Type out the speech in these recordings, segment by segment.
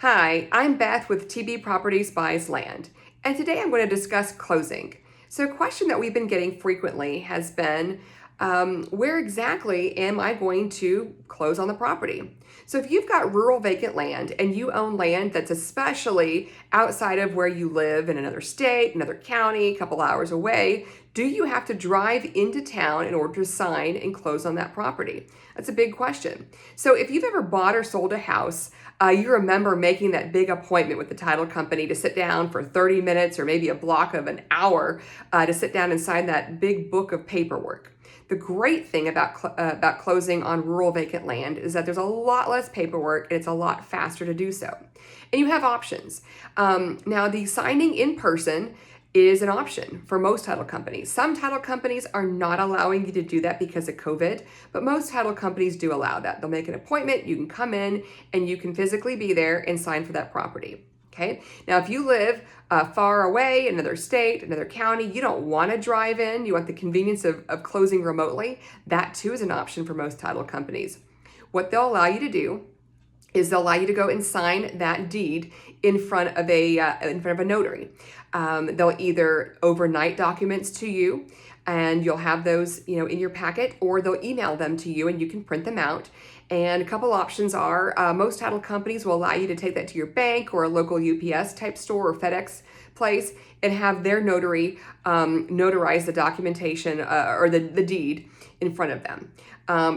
Hi, I'm Beth with TB Properties Buys Land, and today I'm going to discuss closing. So, a question that we've been getting frequently has been where exactly am I going to close on the property? So, if you've got rural vacant land and you own land that's especially outside of where you live in another state, another county, a couple hours away, do you have to drive into town in order to sign and close on that property? That's a big question. So, if you've ever bought or sold a house, you remember making that big appointment with the title company to sit down for 30 minutes or maybe a block of an hour to sit down and sign that big book of paperwork. The great thing about closing on rural vacant land is that there's a lot less paperwork and it's a lot faster to do so. And you have options. Now, the signing in person is an option for most title companies. Some title companies are not allowing you to do that because of COVID, but most title companies do allow that. They'll make an appointment, you can come in, and you can physically be there and sign for that property. Okay. Now, if you live far away, another state, another county, you don't want to drive in, you want the convenience of closing remotely, that too is an option for most title companies. What they'll allow you to do is they'll allow you to go and sign that deed in front of a notary. They'll either overnight documents to you, and you'll have those, in your packet, or they'll email them to you, and you can print them out. And a couple options are most title companies will allow you to take that to your bank or a local UPS type store or FedEx place and have their notary notarize the documentation or the deed in front of them.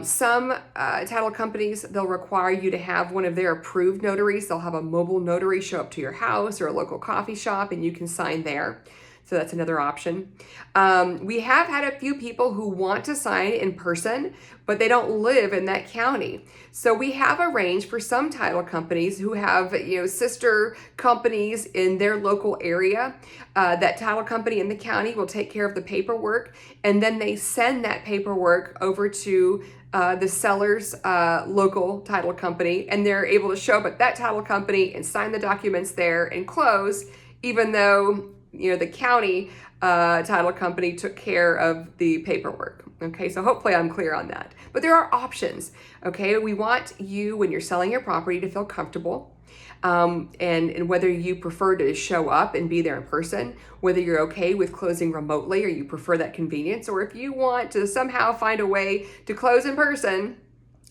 Some title companies, they'll require you to have one of their approved notaries. They'll have a mobile notary show up to your house or a local coffee shop and you can sign there. So that's another option. We have had a few people who want to sign in person, but they don't live in that county. So we have arranged for some title companies who have, sister companies in their local area. That title company in the county will take care of the paperwork, and then they send that paperwork over to the seller's local title company, and they're able to show up at that title company and sign the documents there and close, even though the county title company took care of the paperwork. Okay, so hopefully I'm clear on that. But there are options. Okay, we want you, when you're selling your property, to feel comfortable. And whether you prefer to show up and be there in person, whether you're okay with closing remotely or you prefer that convenience, or if you want to somehow find a way to close in person,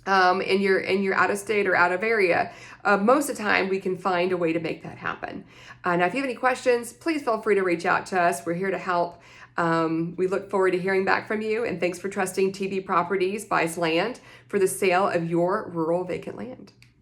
and you're out of state or out of area, most of the time we can find a way to make that happen. Now, if you have any questions, please feel free to reach out to us. We're here to help. We look forward to hearing back from you, and thanks for trusting TB Properties Buys Land for the sale of your rural vacant land.